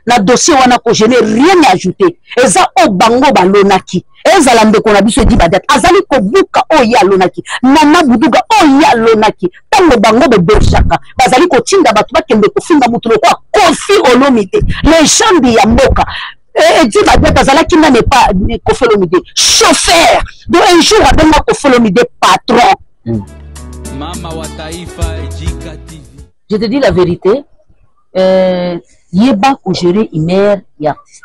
na dossier wana ko je n'ai rien à ajouter eza o bango balonaki ezala ndeko na biso di badat azali ko buka o ya lonaki nana buduga o ya lonaki tango bango bebeshaka bazali ko tinda batu bakende ko finga mutu ko Kofi Olomide légende ya mboka et dit badat azala kinga n'est pas Kofi Olomide chauffeur donc un jour abenga Kofi Olomide patron Mama wa Taifa Ejika TV. Je te dis la vérité yeba ko gérer une mère et artiste.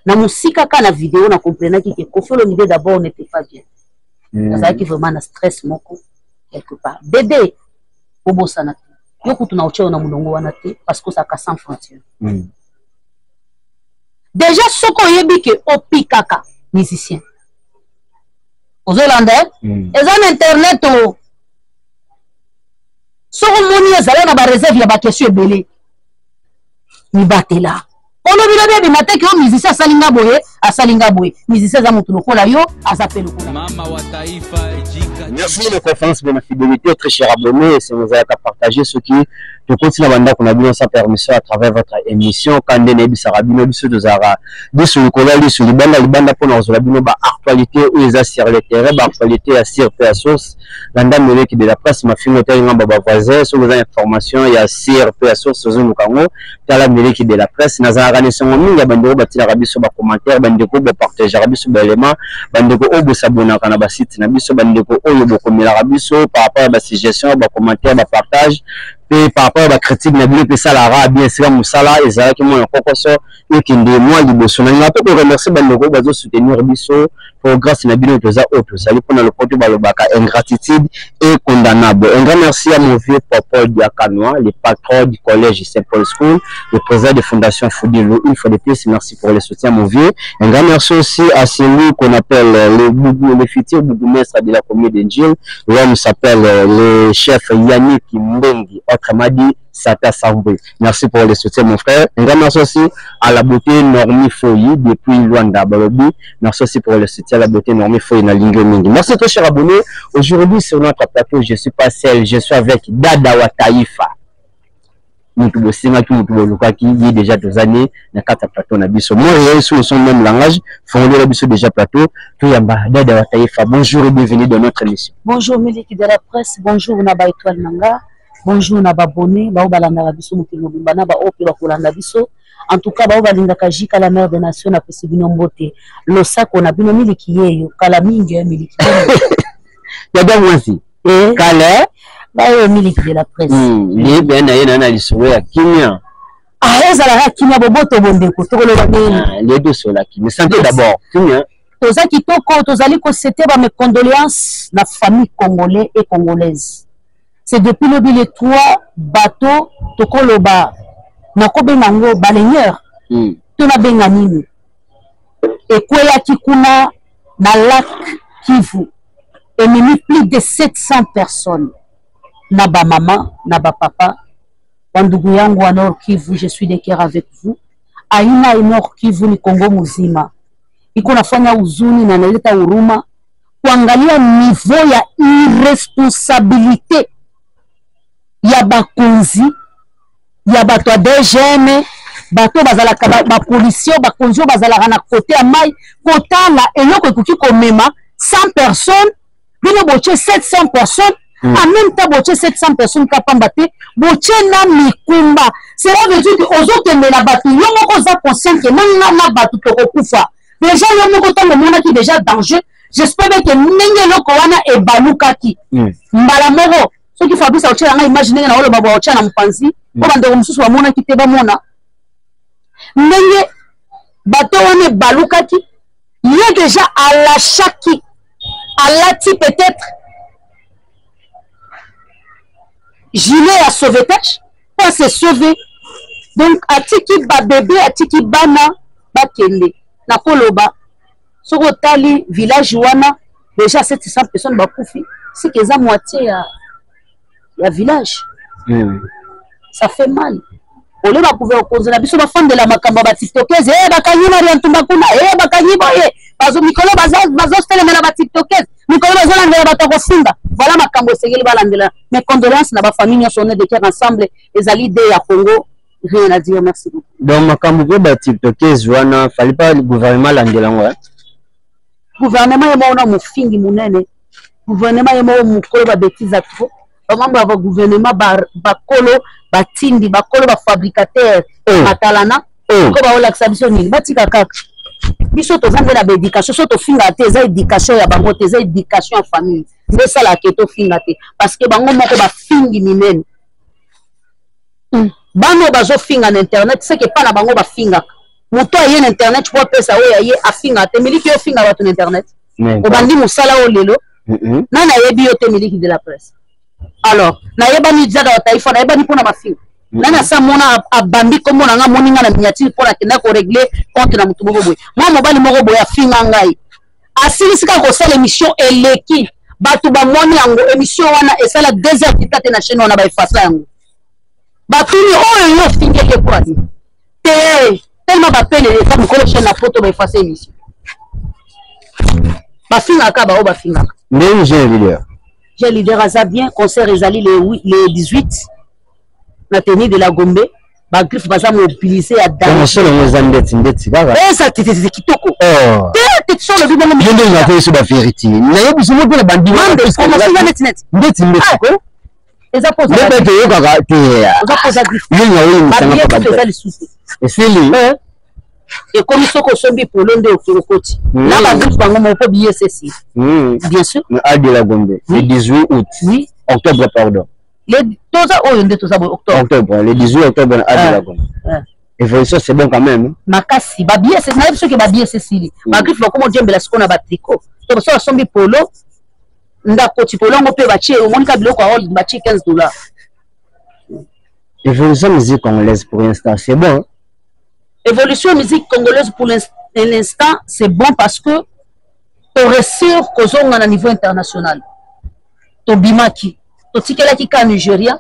Na musika ka na vidéo na comprendre que Kofi Olomide d'abord n'était pas bien. Ça qui vraiment na stress moko quelque part. Bébé obo sana. Yo kutu na ocho na mulongo wana te parce que ça ka sans frontière. Déjà soko yebi que opikaka musicien. Aux Hollandais, ils ont internet au soko moni ezala na ba réserve ya ba question ebele. Ni batela olobila bebe mateke o musicien asalinga boye musicien za mutu lokola yo azapela lokola Mama wa Taifa Ejika. Merci de confiance de la fidélité très cher abonné c'est vous avez qu'à partager ce qui te continue banda qu'on a bien sa permission à travers votre émission Kande Nebi Sarabino biso de Zara biso lokola biso libanda pour nous labino ba actualité où les sur le terrain ba actualité à sur source landa mele qui de la presse ma film hôtel ngamba ba voisin sur les informations il y a sur source zo mukango tala mele qui de la presse nazara ne songo minga bandeko batila rabiso ba commentaire bandeko ba partager rabiso ba élément bandeko obo s'abonner kana ba site na biso bandeko oyo bokomela rabiso par rapport à ba suggestion ba commentaire ba partage et par rapport à la critique na bilo pesa la ra bien sûr musala ezala ki mo kokoso et qui de moi liboso na ngapo ko remercier bandeko bazo soutenir biso pour grâce na bilo toza autre ça lui prendre le porte balobaka ingratitude et condamnable. Un grand merci à mon vieux papa Diakanoa, le patron du collège Saint-Paul School, le président de Fondation Foudilo. Une fois de plus, merci pour le soutien mon vieux. Un grand merci aussi à celui qu'on appelle le futur bourgmestre de la commune d'Engil. L'homme s'appelle le chef Yannick Mbengi, autrement dit Sata Samboué. Merci pour le soutien mon frère. Un grand merci aussi à la beauté Normie Foyi depuis Luanda Balobi. Merci aussi pour le soutien à la beauté Normie Foyi na Lingue Mingi. Merci très cher abonné. Aujourd'hui sur notre plateau, je suis pas seul, je suis avec Dada wa Taifa. Mutubo Singa qui Mutubo Lukaki, il y a déjà 2 années, na kata plateau na biso. Moi et sur son même langage, fondé la biso déjà plateau. Tout yamba Dada wa Taifa. Bonjour et bienvenue dans notre émission. Bonjour Miliki de la presse, bonjour Naba Étoile Nanga. Bonjour na babone ba obalanda biso mukino bana ba ope ba kolanda biso en tout cas ba obalinga kajika la mère des nations na pesibino mbote lo sako na bino miliki yeyo kala mingi ya miliki ya ba mwasi kala ba yo miliki de la presse ni bien na yena na lisowe ya kimia ezala la kimia boboto bondeko tokolo ba les deux sont là qui me santé d'abord kimia toza kitoko tozali ko citer ba mes condoléances na famille congolais et congolaise. C'est depuis le 3 bateaux tokoloba nakobe nango balenyeur tona benga nini ekwela kikuna na lac Kivu et mimi plus de 700 personnes na ba maman na ba papa bandugu yangu wa Nord Kivu je suis de cœur avec vous aina Nord Kivu ni Kongo muzima iko nafanya uzuni na naleta huruma kuangalia niveau ya irresponsabilité ya bakonzi ya bato DGM bato bazalaka ba policier bakonzi bazalaka na côté ya mai kotala eloko ekoki komema 100 personnes bino boche 700 personnes en même temps boche 700 personnes kapamba te boche na mikumba cela veut dire que ozokendela bato yo moko za conscient que na bato tokokufa déjà yo moko tango mona ki déjà danger j'espère que ndenge eloko wana ebalukaki mbala moko soki Fabrice a tiré imaginer na oloba ba ocha na mpanzi o bandeko mususu bamona kite bamona ndenge bato wana balukaki il y a déjà à l'achat à lati peut-être gilet à sauvetage pour se sauver donc atiki ba bébé atiki bana bakende na koloba soko tali village wana déjà 700 personnes bakufi c'est que za moitié ya village ça fait mal ole ba pouvoir causer la biso ba femme de la makamba ba tiktokers bakanyi mari ntumba kuna bakanyi boye bazo mikolo bazo stele na ba tiktokers mikolo bazo landela bato kofinga voilà makambo segeli balandela mes condoléances na ba famille nyonso on est de cœur ensemble ezali de ya Congo rien à dire, merci beaucoup. Donc makambo ba TikTokers wana fallait pas le gouvernement langelango hein. Gouvernement est mort mon fingi munene. Gouvernement est mort mon kolo ba bêtise à trop. Vraiment ba gouvernement ba kolo ba tindi ba kolo ba fabricateur matalana ko ba ola exception ba tika kaka. Biso to zanga na éducation so to finga te za éducation ya bango te za éducation en famille. Nde sala ke to finga te parce que bango moko ba fingi minene. Bano bazo finga na internet c'est que pas na bango ba finga. Moto aye na internet tu peux pesa oya ye afinga te miliki yo finga ba to internet. Obandi musala o lelo. Nana yebi yo te miliki de la presse. Alors, na yeba ni djada wa taifa na yeba ni pona ba finga. Nana sa mona abambi komo na nga moninga na miniature pona kenda ko régler compte na mutu moko boy. Moi mobali moko boy afinga ngai. Asilisika ko sala émission eleki. Batu ba moni yango émission wana esala 2 heures kitate na chaîne wana ba efasa yango. Batuni oyo yo fingeke kwa di. Tellement bapele les femmes ko chaîne na photo ba efasa émission. Ba finga ka ba o ba finga. Mais j'ai leader. J'ai leader aza bien concert ezali les 18 na tenue de la Gombe. Ba griffe baza mobiliser à dans. Comment ça les andeti ndeti kaka. Ça tete kitoko. Oh. Tete sur le bibo mo. Je ndenge ngate sur ba vérité. Na yebi so mo na bandi. Comment ça net. Ndeti ko. Eza pose. Ndeti yo kaka te. Eza pose griffe. Yo ngawe ni sanga ba ba. Les soucis. Et c'est lui. Et comme soko sombi pour l'onde au côté. Là ba griffe bango mo po billet ceci. Bien sûr. À de la Gombe. Le 18 août. Oui. Octobre pardon. Les toza oyo nde toza octobre. Octobre, le 18 octobre à de la Gombe. Évolution c'est bon quand même. Makasi ba billet c'est na biso ke ba billet ceci. Ba griffe comme djembe la skona ba tricot. To so sombi polo. Ndako ti polo ngo pe ba tie o monika biloko a ba tie $15. Évolution musique congolaise pour l'instant, c'est bon. Évolution musique congolaise pour l'instant, c'est bon parce que tu réussir kozonga na niveau international. To bimaki, to tikela ki ka Nigeria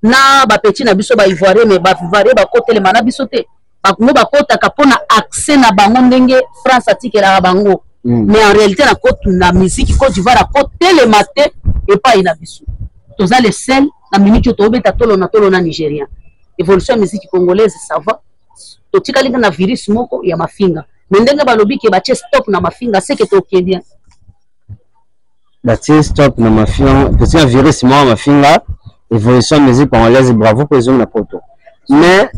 na ba petit na biso ba ivoirien mais ba ivoirien ba kotele mana biso te. Ba ngo ba kota ka pona accès na bango ndenge France atikela bango. Mais en réalité na côte na musique Côte d'Ivoire na kotele maté et pas ina biso. Toza le sel na minute to beta tolo na Nigeria. Évolution musique congolaise ça va. To tikali na virus moko ya mafinga. Mais ndenge balobi ke ba stop na mafinga c'est que to bien. Batie stop na mafinga, petit un virus moi mafinga, évolution musique congolaise bravo pour les hommes na poto. Mais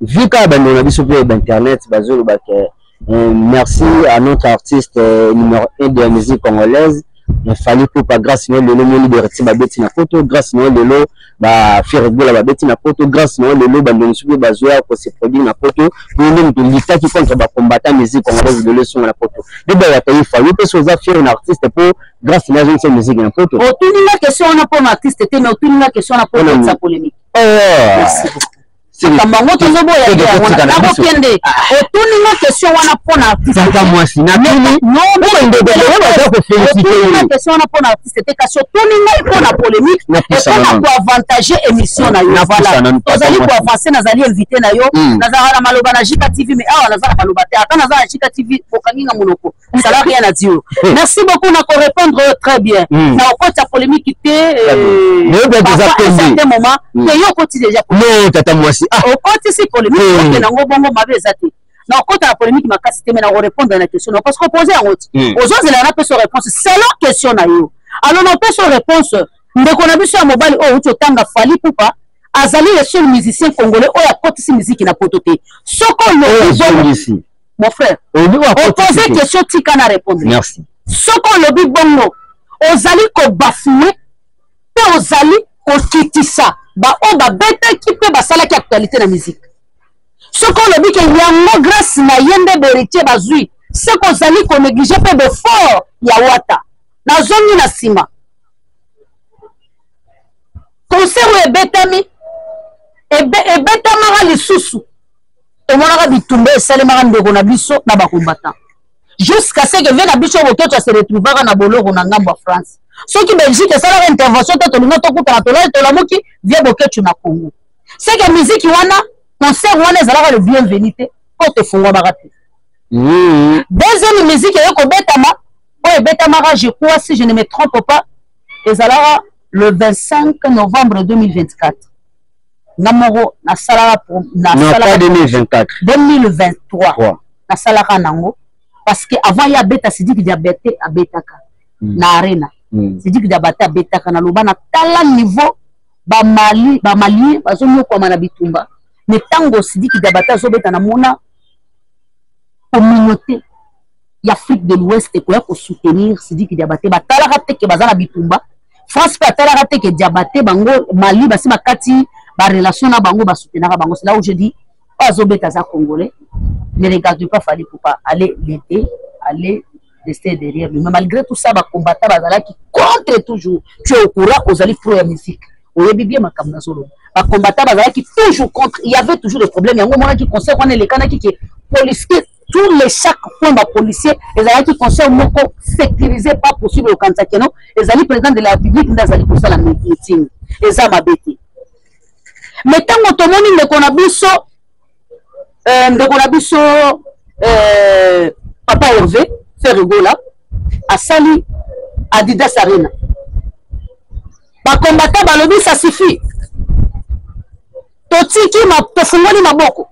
vu qu'à bando na biso pe internet bazolo ba ke merci à notre artiste numéro 1 de la musique congolaise. Il fallait pour pas grâce à le moni de retirer ba beti na poto, grâce à le ba faire rigoler ba beti na poto, grâce à le bando nsubi bazoya ko se produire na poto pour nous de l'État qui contre ba combattant musique congolaise de le son na poto. De ba il fallait que soit faire un artiste pour grâce à la musique na poto. Aucune question on a pour un artiste mais aucune question on a pour sa polémique. Merci beaucoup. Kamango tozo boya ya wana na kende otuni na question wana pona artiste saka mwasi na nini non baza ko féliciter na question wana pona artiste te kasi otuni na pona polémique et pona ko avantager émission na yo voilà tozali ko avancer nazali invité na yo nazala na maloba na Jika TV mais awa nazala maloba te ata nazala Jika TV bokanginga monoko ça n'a rien à dire. Merci beaucoup na ko répondre très bien na okota polémique te à un certain moment que yo koti déjà non tata mwasi au côté c'est polémique na ngo bongo mabe ezati na côté la polémique makasi te mais na répondre à la question parce que poser en route aux autres il a pas son réponse selon question na yo alors on peut son réponse ndeko na biso ya mobali o uto tanga fali pupa azali le seul musicien congolais o ya côté si musique na pototé soko lo ici mon frère on poser question tika na répondre merci soko lo bi bongo ozali ko bafouer pe ozali ko kitisa ba o ba bete ki pe ba sala ki actualité na musique ce qu'on le dit que yango grâce na yende beritier bazui ce qu'on zali ko négliger pe de fort ya wata na zoni na sima concert e betami e betama ga lisusu e mona ga bitumbe sale mara ndeko na biso na ba combattant jusqu'à ce que vena biso boketo se retrouvera na boloko na ngambo France. Ceux qui Belgique ça leur intervention to linga to kuta to la to la moki via boketu na Congo. C'est que musique wana concert wana ezala le bienvenue ko te fungwa barate. Deuxième musique yoko betama o betama je crois si je ne me trompe pas ezala le 25 novembre 2024. Namoro na sala pour na non sala pas 2024 2023 na sala nango parce que avant ya beta Sidiki Diabaté a betaka na arena Sidiki Diabaté a betaka na loba na tala niveau ba mali bazonyo kwa mana bitumba mais tango Sidiki Diabaté zo beta na mona communauté y'Afrique de l'Ouest pour soutenir Sidiki Diabaté ba tala raté que bazana bitumba France peut tala raté que Diabaté bango Mali basi makati ba relation na bango ba soutenir bango. C'est là où je dis azobeta za congolais ne regarde pas fallait pour pas aller l'aider, aller rester derrière lui. Mais malgré tout ça ba combattre bazala qui contre toujours. Tu es au courant aux alliés pro musique. Oye bien ma kamna solo. Ba combattre bazala qui toujours contre. Il y avait toujours des problèmes. Yango mona qui conseil on est les kana qui policier tous les chaque point de policier les alliés qui conseil moko sécuriser pas possible au Kantakeno. Les alliés président de la République ndazali pour ça la meeting. Les ama beti. Mais tant que tout le monde ne connaît Papa Hervé fait rigola à Sali Adidas Arena. Ba combattant balobi ça suffit. Totiki ma tofungoli maboko.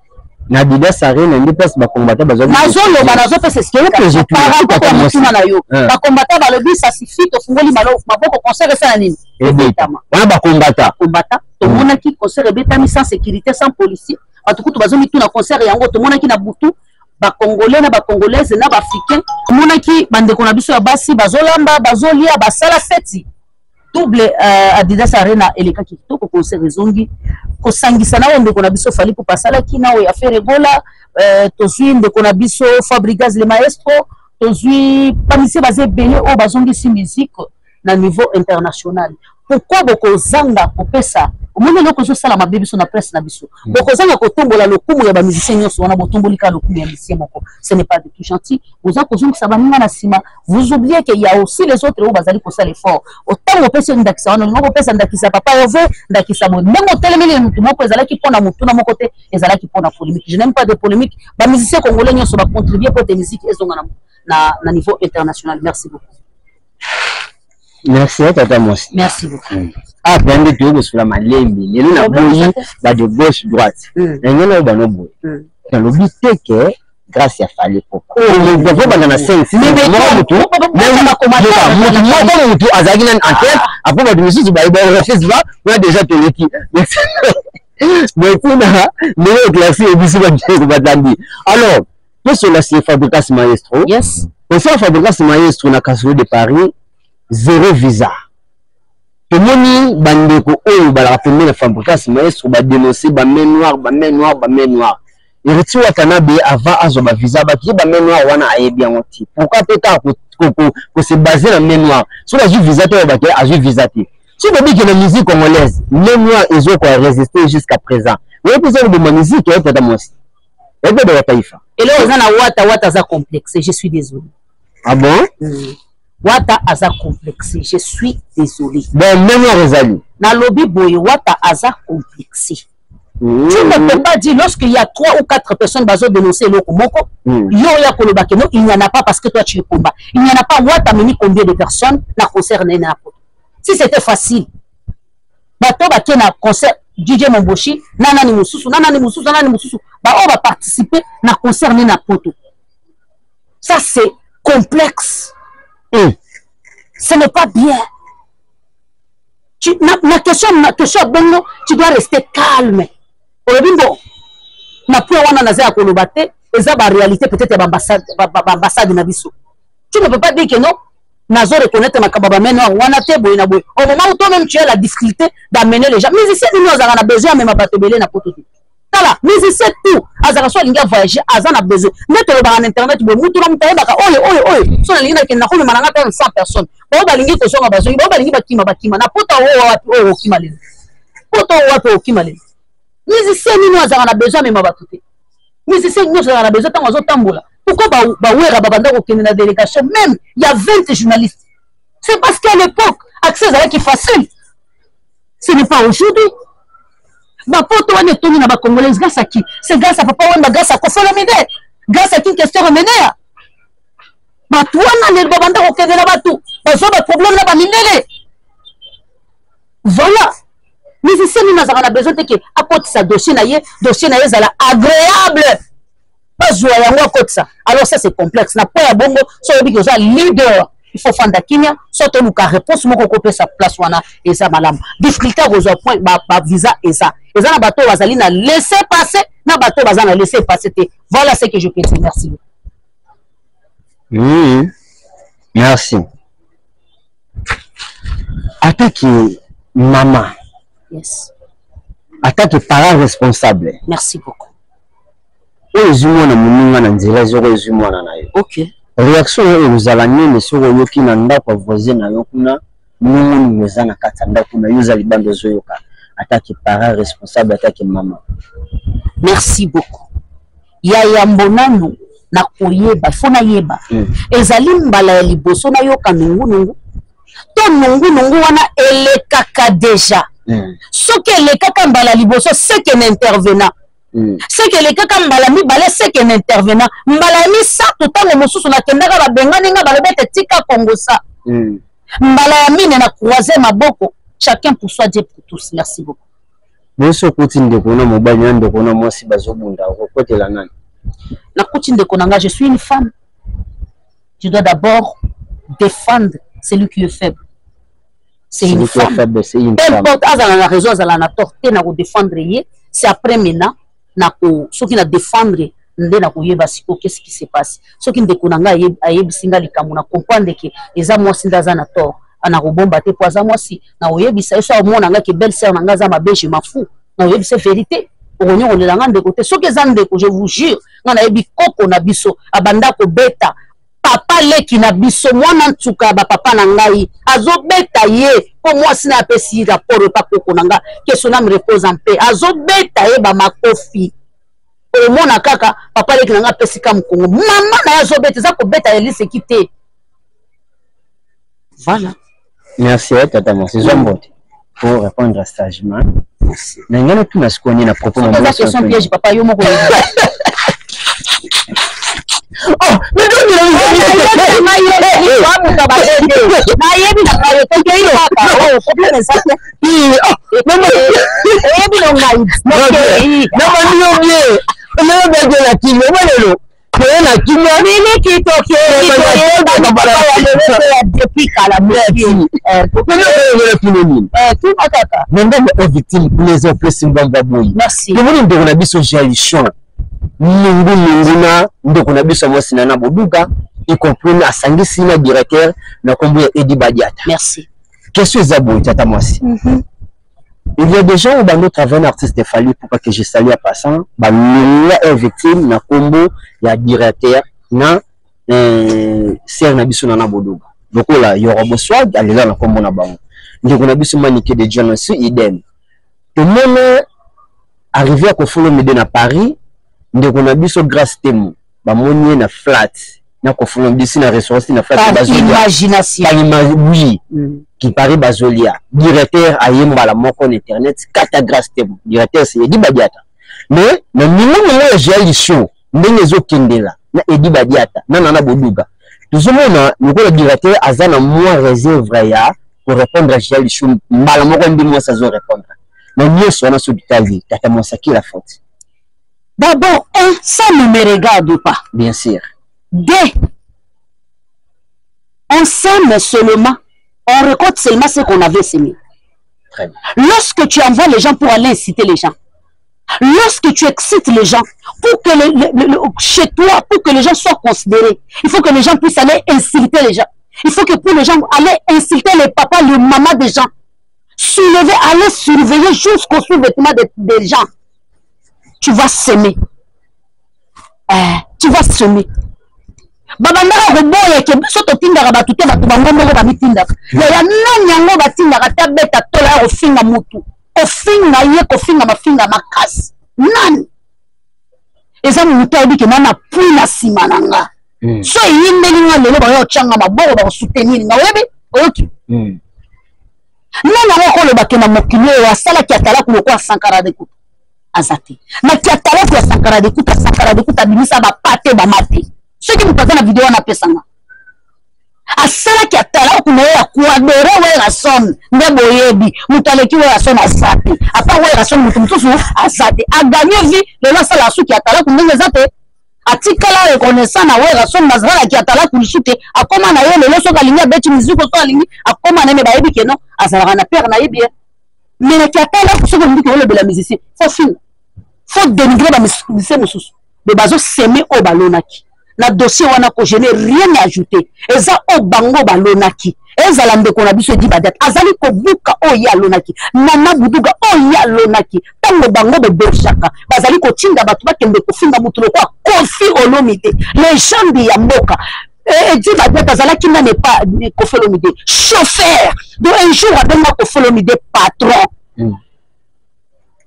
Na Adidas Arena ndi passe ba combattant bazali. Nazo lo banazo pese ce que j'ai par rapport à mutuna na yo. Ba combattant balobi ça suffit tofungoli maboko concert ça nini. Ebetama. Wana ba combattant. Combattant to mona ki concert ebetami sans sécurité sans policier. Tout le monde a concert et en gros tout le monde qui na butu ba congolais na ba congolaises na ba africain tout le monde qui bande ko na biso ya basi bazolamba bazolia basala feti double Adidas Arena eleka ki to ko concert ezongi ko sangisa na onde ko na biso fali pour pasala ki na o ya faire gola tozui nde ko na biso Fabregas le maestro tozui pamise bazé belé o bazongi si musique na niveau international. Pourquoi beaucoup zanga kopesa omoni loko zo sala mabebi so na presse na biso boko zanga kotombola lokumu ya ba musicien nyonso wana botomboli ka lokumu ya musicien moko ce n'est pas du tout gentil vous en kozongi sa baninga na sima vous oubliez qu'il y a aussi les autres où bazali ko sala effort autant opesa ndakisa wana ngoko pesa ndakisa papa Hervé ndakisa mo ndongo telemeli mutu moko ezala ki pona mutu na moko te ezala ki pona polémique je n'aime pas de polémique ba musicien congolais nyonso ba contribuer pour des musiques ezonga na niveau international. Merci beaucoup. Merci Tata Mosi. Merci beaucoup. Ah, pendant que tu es sur la malembe, les gens ont ba de gauche droite. Les gens ont ba no boy. Dans le but que grâce à Fallait Poko. Oh, il faut pas dans la scène. Mais tout. Même ma commandant. Moi tout azagi nan enquête. Après ba de musique tu ba refuse ba, moi déjà te l'équipe. Mais tout là, les classés et bisu ba dandi. Alors, tout cela c'est Fabregas Maestro. Yes. On fait Fabregas Maestro na Casino de Paris. 0 visa. Tout le monde bandeko oyo ba la première la Fabregas Maestro ba dénoncer ba main noire. Et retire watanabe avant azo ba visa ba ki ba main noire wana ayebi en oti. Pourquoi peut-être ko se baser la main noire. Sur la ju visa to ba ke a ju visa ti. Si vous dites que la musique congolaise, main noire ils ont quoi résister jusqu'à présent. Vous avez besoin de ma musique et Tata Mosi. Et de la Taïfa. Et là on a wata za complexe, je suis désolé. Ah bon? Wata aza complexé, je suis désolé. Bon, même Rosali. Na lobby boy, Wata aza complexé. Tu ne peux pas dire lorsqu'il y a 3 ou 4 personnes qui ont dénoncé le Komoko, il n'y en a pas parce que toi tu es combat. Il n'y en a pas. Wata meni combien de personnes na concert na si c'était facile. Bato bato na concert DJ Momboshi, nanani mususu. Ba on va participer na concert na poto. Ça c'est complexe. Ce n'est pas bien. Ma question, bon, tu dois rester calme. Na pour wana na za kolobate, eza ba réalité peut-être ambassade na biso. Tu ne peux pas dire que non. Nazo reconnaître makababa meno wana te boy na boy. Au moment où toi même tu as la difficulté d'amener les gens. Mais ici nous avons besoin même bato belé na poto. Tala, mais c'est tout. Azara so linga voyager, azana besoin. Mettre le bar en internet, bo mutu na mutaye baka oye. So na linga ke na ko mananga ta 100 personnes. Bo ba lingi ko so bazo, bo ba lingi bakima na poto o kimale. Poto o kimale. Mais c'est nous azara besoin même bato te. Mais c'est nous azara besoin tant ozo tambola. Pourquoi ba wera babanda ko kene na délégation même il y a 20 journalistes. C'est parce qu'à l'époque accès à qui facile. Ce n'est pas aujourd'hui. Ma poto wane toni na ba congolais grâce à qui? C'est grâce à papa wanda grâce à Kofolomide. Grâce à qui question remenea. Ma toi na le babanda ko kene na batu. Ba so ba problème na ba minele. Voilà. musicien nous avons besoin de que à côté ça dossier na ezala agréable pas jouer yango à côté ça alors ça c'est complexe na pas ya bongo so obi que leader il faut fanda kinya soit nous ka réponse moko ko sa place wana eza malamu difficulté aux point ba visa eza na bato bazali na laisser passer na bato bazana laisser passer voilà ce que je peux dire merci. Oui, merci. Attaque maman. Yes. Attaque parent responsable. Merci beaucoup. Ozumo na muninga na nzela zoko ozumo na nayo. OK. Réaction ezala nini soko yoki na ndako voisin na yo kuna mungu mweza na kata ndako na yuza libando zoyoka. Attaque parent responsable attaque maman. Merci beaucoup. Ya yambonano na koyeba fona yeba. Ezali mbala ya liboso na yoka nungu. To nungu wana elekaka déjà. Ce que les kaka mbala liboso c'est que n'intervenant. C'est que les kaka mbala mi balé c'est que n'intervenant. Mbala mi sa totango mosusu na kendaka ba bengani nga balobete tika Congo sa. Mbala ya mine na croiser maboko. Chacun pour soi, Dieu pour tous. Merci beaucoup. Bonso kuti ndeko na mobali na ndeko na mwasi bazobunda kokote la nani. Na kuti ndeko nanga je suis une femme. Je dois d'abord défendre celui qui est faible. C'est une femme. Peu importe, azala na raison, azala na tort, na ko défendre ye. C'est après maintenant, na ko, ceux qui na défendre, nde na ko yeba siko, qu'est-ce qui se passe. Ceux qui ndeko nanga ayeb singa likamu na comprendre que eza mwasi ndaza na tort. Ana ko bomba te poza mwasi. Na oyebi sa eso omona nga ki belle sœur nanga za mabe je m'en fous. Na oyebi c'est vérité. Oronyo on langa ndeko te. Ceux qui zandeko, je vous jure, nga na yebi koko na biso, abanda ko beta. Papa leki na biso mwana ntuka ba papa na ngai azobeta ye po mwasi na pesi rapport pa koko nanga que son âme repose en paix azobeta ye ba makofi o mona kaka papa leki nanga pesi ka mkongo mama na azobeta za ko beta ye lise kité voilà. Merci tata merci Zombote pour répondre sagement. Merci. Na ngana tu na skoni na propos na la question piège papa yo moko. Oh, mais non, Ninguna ndeko na biso mwasi na boduka y compris na sangisi na directeur na kombo Edi Badiata. Merci. Question zabo tata mwasi. Il y a des gens où dans notre travail artiste fallu pour pas que je salue à passant ba ninga est victime na kombo ya directeur na ser na biso na boduka. Donc là Yorobo Swag alela na kombo na bango. Ndeko na biso manique de John aussi idem. Tout le monde arrivé à Kofolo Médé na Paris. Ndeko na biso grâce temu ba monye na flat na ko fulu bisi na restaurant na flat bazolia imagination oui qui Paris bazolia directeur ayemba la moko na internet kata grâce temu directeur c'est Edi Badiata mais na minimum ya gestion ndenge zo kendela na Edi Badiata na boduga tuzomona niko directeur azana moins réserve ya pour répondre à gestion mbala moko ndimo sa zo répondre mais mieux soit na subitavi tata monsaki la faute. D'abord, ça ne me regarde pas. Bien sûr. Deux, on sème seulement, on récolte seulement ce qu'on avait semé. Très bien. Lorsque tu envoies les gens pour aller inciter les gens, lorsque tu excites les gens, pour que chez toi, pour que les gens soient considérés, il faut que les gens puissent aller inciter les gens. Il faut que pour les gens, aller inciter les papas, les mamans des gens. Soulever, aller surveiller jusqu'au sous-vêtement des gens. Tu vas semer. Tu vas semer. Babanda roboye ke biso to tindaka batu te batu bango moko ba mitindaka. Ya nani yango batindaka ta beta tola ofinga mutu. Ofinga ye ko finga mafinga makasi. Nani? Eza mutu ayebi ke nana pwina sima nanga. So yimbeli nga lelo ba yo changa maboko ba soutenir nga oyebi? Oyoki. Nana ko lo bakena mokili ya sala ki atala ko ko sankara de kutu. Azati. Na ki atala ko sankara de kutu bimisa ba pate ba mate. Ceux qui me passent la vidéo na pesanga. asala ki atala kuna ya kuadore wera son ndebo yebi mutaleki wera son asate apa wera son mutusu asate a gagné vie le la sala su ki atala kuna zate atikala reconnaissant na wera son mazala ki atala kulisuke akoma na yo le so kalinga beti muziko so alingi akoma na me ba yebi keno azala na père na yebi mais na ki atala so ko ndiko le bela musicien faut dénigrer ba musicien mususu de bazo semer au balonaki na dossier wana ko je n'ai rien ajouté eza o bango balonaki ezala ndeko na biso di badat azali ko buka o ya lonaki nana buduga o ya lonaki tango bango be berchaka bazali ko tinda batu bakende ko finga mutulo kwa Kofi Olomide les jambi ya mboka et dit badat azala ki na ne pas Kofi Olomide chauffeur de un jour abenga Kofi Olomide patron.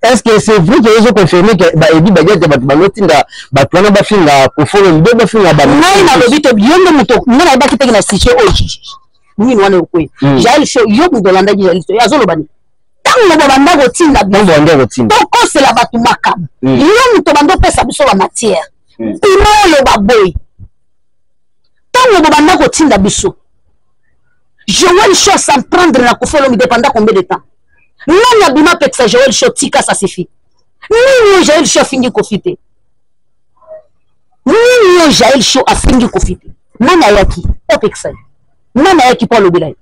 Est-ce que c'est vrai que vous confirmez que bah Eddie Badiat de Batbanotinda Batwana Bafinga pour faire une bonne Bafinga Batwana na lobito biondo muto ngana ba kiteki na siche oji ni wana ukwe jail show yo mudolanda jail show azolo bani tango babanda ko tinda donc c'est la batu makam yo muto bando pesa biso ba matière imolo baboy tango babanda ko tinda biso Joël Show sans prendre na kofolo mi dépendant combien de temps. Non, il y a bien que ça Joël Show tika ça suffit. Non, Joël Show fingi kofite. Non, Joël Show a fingi kofite. Nana yaki, opexai. Nana yaki pour le bilai.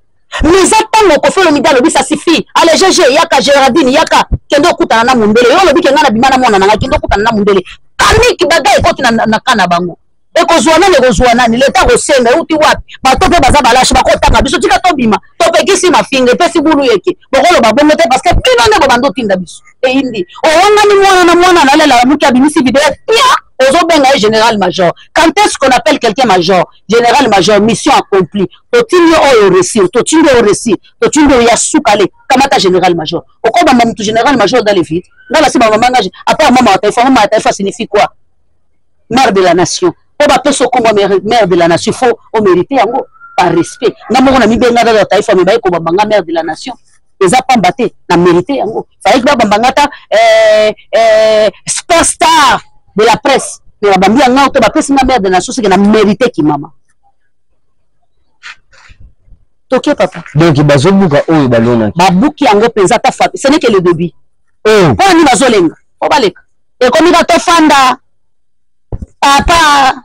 Mais attends, kofolo mi da lobi ça suffit. Allez GG yaka Gérardine yaka kendo kutana na mundele. Yo lobi kengana bimana mwana na kendo kutana na mundele. Kani kibaga ekoti na kana bango. Ekozwana nekozwana ni leta kosenga uti wapi batope baza balashi bakotanga biso tika tobima topekisi mafinga pesi bulu yeki bokolo babongo te parce que bino ndebo bando tinda biso e indi owanga ni mwana na lela muki abimisi video ya ozobenga général major. Quand est-ce qu'on appelle quelqu'un major? Général major, mission accomplie. Totinyo o réussir, totinyo o réussir, totinyo ya soukale kamata général major. Okoba mamutu général major dans les vies. Dans la sima maman à part maman taifa signifie quoi? Mère de la nation. Oba peso comme mère de la nation, faut au mériter yango par respect. Na moko na mibenga da taifa mibai ko banga mère de la nation. Eza pambate na mériter yango. Fallait que bambangata superstar de la presse. Mais la bambia nga to ba pesi na mère de la nation c'est que na mériter ki mama. Toké papa. Donc bazobuka oyo balona. Babuki yango penza ta fa. Ce n'est que le début. Pour ni bazolenga. Faut baleka. Et comme il va te fanda. Papa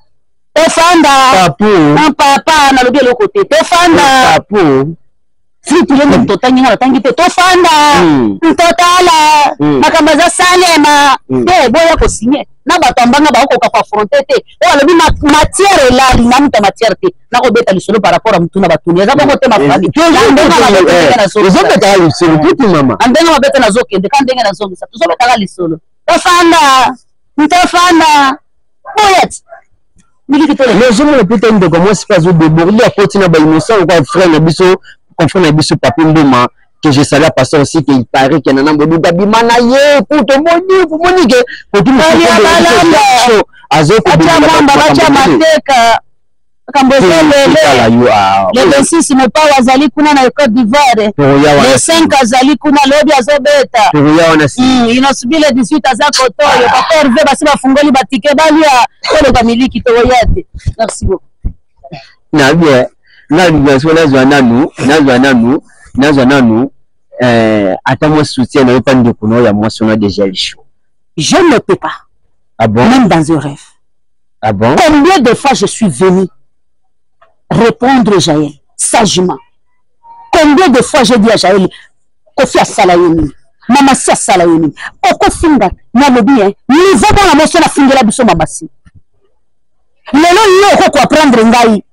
Tefanda papa na lobi le côté Tefanda papu si tu le totangi na tangi te Tefanda totala makambaza salema boya ko signer na batambanga ba ko ka affronter te o lobi matière là na muta matière te na ko beta lisolo par rapport à mutuna batuni za ko te mafadi zo beta lisolo tout maman andenga ma beta na zo kende kan denga na zo misa zo beta lisolo Tefanda Boyet. Mais je me putain de comment se passe au déborder à continuer à émotion quoi frère na biso confrère na biso papi mboma que je savais passer aussi qu'il paraît qu'il y en a beaucoup d'abimana ye pour te monique pour tout le monde azoko mateka le 26 ne pas wazali kuna na Côte d'Ivoire le 5 azali kuna lobi azobeta inosubile 18 azako toyo papa Hervé basi bafungoli batike balia kole kamiliki to yate. Merci beaucoup. Na bien na libation nazwa nanu ata moi soutien na pas de kuno ya moi sona déjà le show. Je ne peux pas. Ah bon? Même dans un rêve. Ah bon? Combien de fois je suis venu répondre Jaël sagement. Combien de fois j'ai dit à Jaël Kofi Salayoni, Mama Sia Salayoni, Oko Finga, Nalobi, niveau dans la motion à Fingela Biso Mamasi. Lelo yo ko apprendre ngai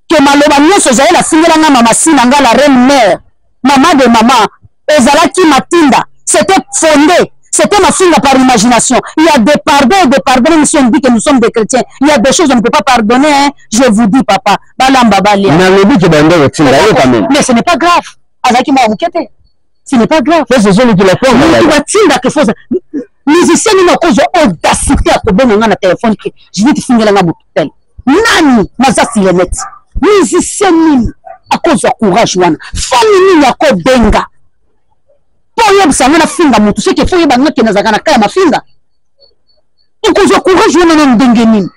que maloba nyoso Jaël a Fingela nga Mamasi nanga la reine mère, maman de maman, ezalaki matinda, c'était fondé. C'était ma fille par imagination. Il y a des pardons et des pardons. Nous sommes dit que nous sommes des chrétiens. Il y a des choses qu'on ne peut pas pardonner. Hein. Je vous dis, papa. Mais ce n'est pas grave. Ce n'est pas grave. C'est celui qui l'a fait. Musicien, nous avons audacité à trouver un téléphone. Je dis que tu finis la bouteille. Nani, Mazasi le net. Musicien, à cause de courage. Famille, à cause benga. Pour ça, finga mutu c'est que faut yeba ngake na zakana kaya mafinga ukozo courage wana na ndengeni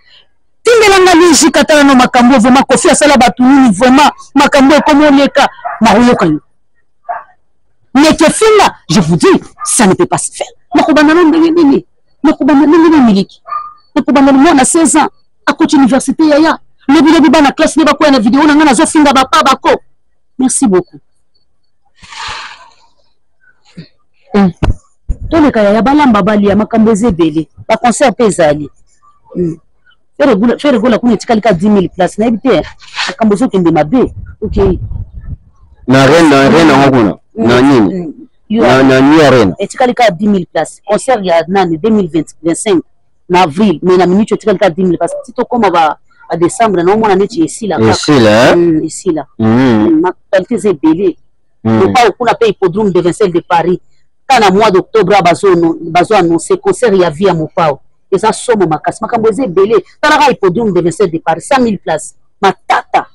Omelanga liji katala no makambo vraiment kofi asala batu nini vraiment makambo comme on leka na yoka. Mais que finga, je vous dis, ça ne peut pas se faire. Nakobanda no ndenge nakobanda ndenge miliki. Nakobanda mo na 16 ans à côté université yaya. Le billet de la classe ne va pas na vidéo na ngana zo finga ba pa bako. Merci beaucoup. Tous les cas ya balamba bali ya makambo zebele. Ba concert pezali. Faire gola kuni tikalika 10 000 places na ebite. Makambo zo kende mabe. OK. Na reine ngona. Na nini? Na ni arena. Et tikalika 10 000 places. Concert ya nani 2025 na avril mais na minute tikalika 10 000 parce que si to comme à décembre non mona neti ici là. Ici là. Ma qualité c'est belé. Ne pas au paye hippodrome de Vincent de Paris. Quand à mois d'octobre bazo annoncé concert ya via mon pao. Et ça somme ma casse makambo c'est belé. Tala hippodrome de Vincent de Paris 100 000 places. Ma tata.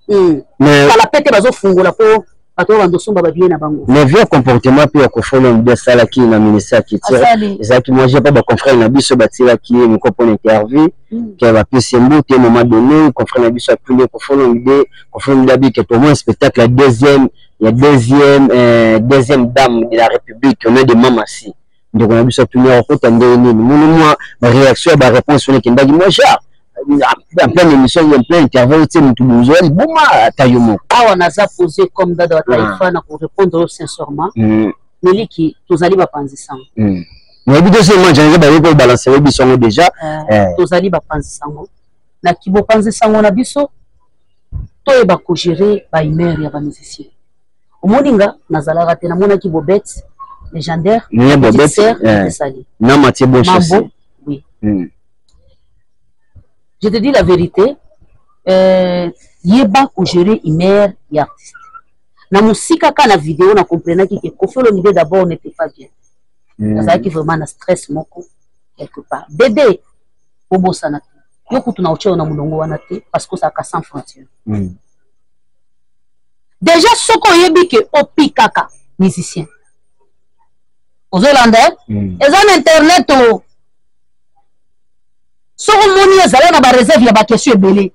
Mais la pète bazo fungola po le vieux comportement puis au follow de ça qui na ministère qui tire exact moi j'ai pas de confrère na biso batila qui me comprendre interview qui va plus sembo à un moment donné confrère na biso a plus ko follow l'idée que tout un spectacle la deuxième dame de la République on est de Mamassi donc on a biso plus en compte ndeni moi réaction ba réponse on qui ndagi moi cher en pleine émission, il y a plein d'interviews, tu sais, tout le monde, on a posé comme Dada Taïfa pour répondre sincèrement. Mais qui, tous allez penser ça. Mais deuxièmement, j'ai pas balancer les bisons déjà. Tous allez penser ça. Na qui vous pensez ça, on a biso. Toi, il va gérer par humeur, il va musicien. Au Moninga, Nazala Ratena, mon qui bobette, légendaire, non, Mathieu Bonchasse. Oui. Je te dis la vérité, yeba ko gérer humeur et artiste. Na musika ka na vidéo na comprendre que Koffi Olomide d'abord n'était pas bien. Ça qui vraiment na stress moko quelque part. Bébé bobo sana. Yoko tuna ucho na mulongo wana te parce que ça ka sans frontière. Déjà soko yebi ke opikaka musicien. Aux Hollandais, ils ont internet au so moni ezala na ba réserve ya ba question ebele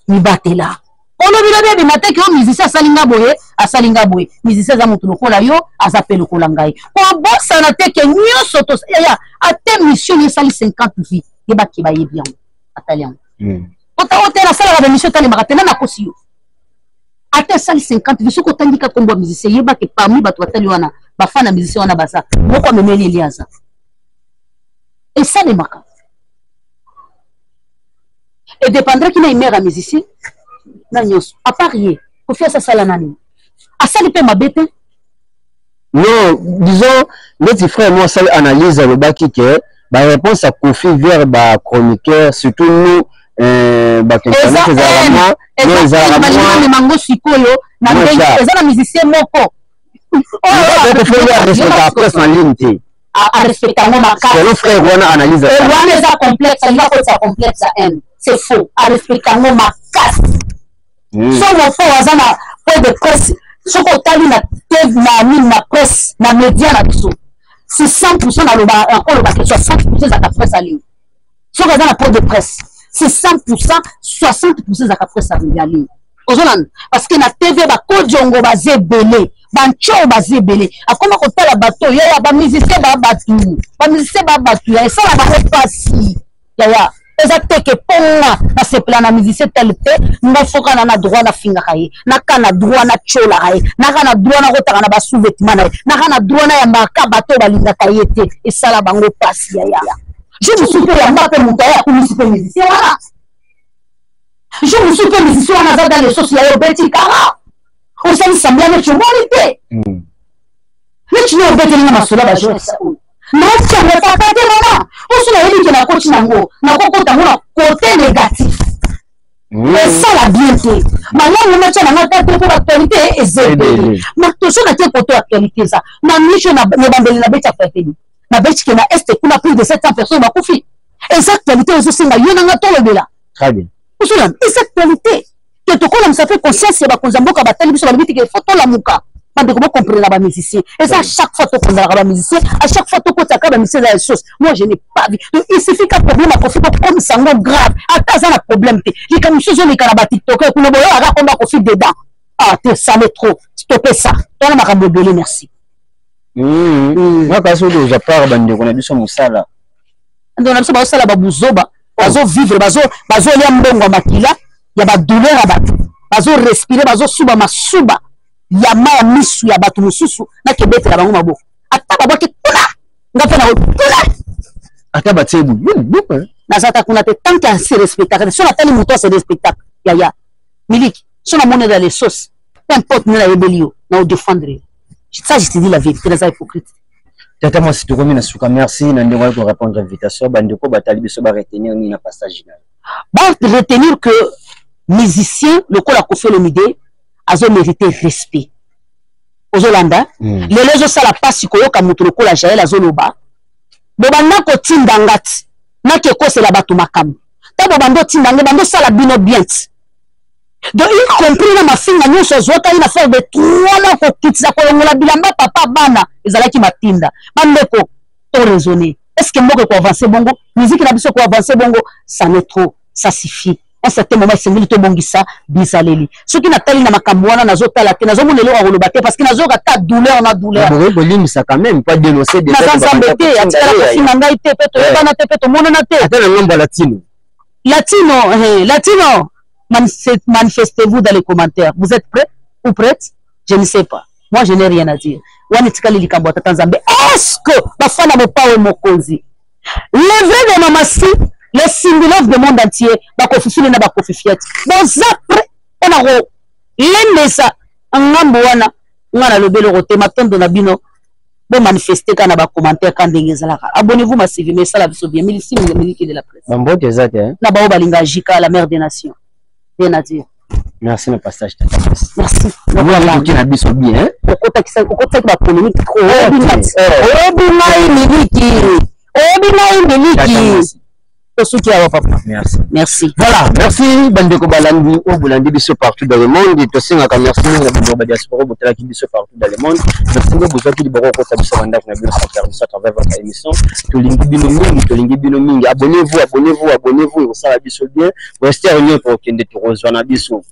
ni batela ono bilobe bimate ke musicien asalinga boye musicien za mutu lokola yo azape lokola ngai ko bossa na te ke nyoso to ya ate mission ni sali 50 vies yeba ki ba yebi yango atalian ota la sala la mission tali makatena na kosi yo ate sali 50 vies ko tandika kombo musicien yeba ke parmi batu batali wana ba fana musicien wana basa moko memeli eliaza et ça les maka. Et dépendra qu'il y ait une mère à musicien, à parier, pour faire ça, la nani. À ça, il peut m'abaisser. Non, disons, notre frère, moi, ça analyse le bas qui est, la réponse à Koffi vers le chroniqueur, surtout nous, c'est faux. À respecter ma casse. Son enfant a point de presse. Ce qu'on t'a dit na presse, na média na biso. C'est 100% dans le bas, encore le bas, 60% de la presse à ligne. Ce qu'on a dans la point de presse, c'est 100%, 60% de la presse à ligne. Parce que na TV ba kodjongo ba zebele, ba ncho ba zebele. Akoma ko tala bato ya ba musicien ba batu. Ba musicien ba batu ya ça la ba passi. Ya. Exactement que ponga na se plana musicien tel te ngofoka na droit na finga kai na kana droit na chola kai na kana droit na kotaka na ba sous-vêtements na kana droit na ya maka bato balinga kai te et ça la bango passe ya je me suis fait ya mbape mutaya ku musicien voilà je me suis fait musicien na dans les sociaux ya beti kara on s'en semblant na chomolite le chino beti na masola ba jouer ça na tshanga ta ka te mama o se la eli ke na coach nango na kokota ngona côté négatif et ça la bienté maintenant on met ça dans notre pour actualité et zébé mais tout ça na te pour actualité ça na mission na bandeli na beti actualité na beti ke na est kuna plus de 700 personnes ba Koffi et cette actualité aussi singa yo na to lobela très bien o se la et cette actualité que to kola ça fait conscience ba konzamboka batali biso ba biti ke photo la muka Bande comment comprendre les musiciens. Et ça, à chaque fois que tu comprends les musiciens, à chaque fois que tu as les musiciens, la chose. Moi, je n'ai pas vu. Donc, il suffit qu'un problème a profité comme ça, grave. Attends, ça, un problème. Les camions, les canabas TikTok, pour le moment, on va profiter dedans. Ah, ça m'est trop. Stoppez ça. On va m'arranger, merci. Moi, quand je suis pas bande, on a vu son moussala. Donc, on a vu son moussala, babuzoba. Bazo vivre, bazo liambongo makila. Il y a des douleurs à battre. Bazo respirer, bazo suba masuba. Yama ya misu ya batu mususu na kebete la bango mabo ata babaki kula ngafa na kula ata batsebu na zata kuna te tant que c'est respectable sur la télé moto c'est respectable ya miliki sur la monnaie dans les sauces peu importe ni la rebellion na défendre ça je te dis la vérité les hypocrites tata moi si tu remets na suka merci na ndeko pour répondre à l'invitation bandeko batali biso ba retenir ni na passage ba retenir que musicien le ko la Koffi Olomide azo mérité respect ozolanda lelo zo sala pasi koyoka mutu lokola Jaël azoloba bobanda ko tinda ngati nake kosela bato makambo ta bobando tinda nge bando sala bino bien donc il compris na mafinga nyonso zota ina faire de trois na ko kitisa ko longola bilamba papa bana ezalaki matinda bandeko to raisonner est-ce que moko ko avancer bongo musique na biso ko avancer bongo ça n'est trop ça suffit. À un certain moment, c'est milito bongisa bisaleli. Ce qui n'a pas na makamwana nazo tala te nazo monelo a rolobate parce que nazo ka douleur na douleur. Bon volume ça quand même pas dénoncer des choses. Nazo embêté atika la fina ngai te peto bana te peto mona na te. Attends le nombre latino. Latino. Manifestez-vous dans les commentaires. Vous êtes prêts ou prêtes? Je ne sais pas. Moi je n'ai rien à dire. Wani tikali likambo tatanzambe. Est-ce que bafana mo pawe mokonzi? Levez de mamasi. Les symboles du monde entier, bakofifile na bakofifiat. Bon après, on a les messa ngambwana ngana lobelo rote matondo na bino bon manifester kana ba commentaire quand ndengezalaka. Abonnez-vous massivement, mais ça la biso bien milisi miliki de la presse. Mambo tezate hein. Na ba balinga jika la mère des nations. Bien à dire. Merci le passage. Merci. Voilà qui na biso bien. Okota ki ba polémique trop. Obina miliki. Merci. Merci. Voilà, merci Bandeko Balandi au Boulandi biso partout dans le monde et aussi ngaka merci na Bandeko diaspora botala ki biso partout dans le monde. Merci beaucoup za ki liboko ko tabisa banda na biso service à travers votre émission. To lingi bino mingi, abonnez-vous et ça va biso bien. Restez réunis pour kende to rejoindre biso.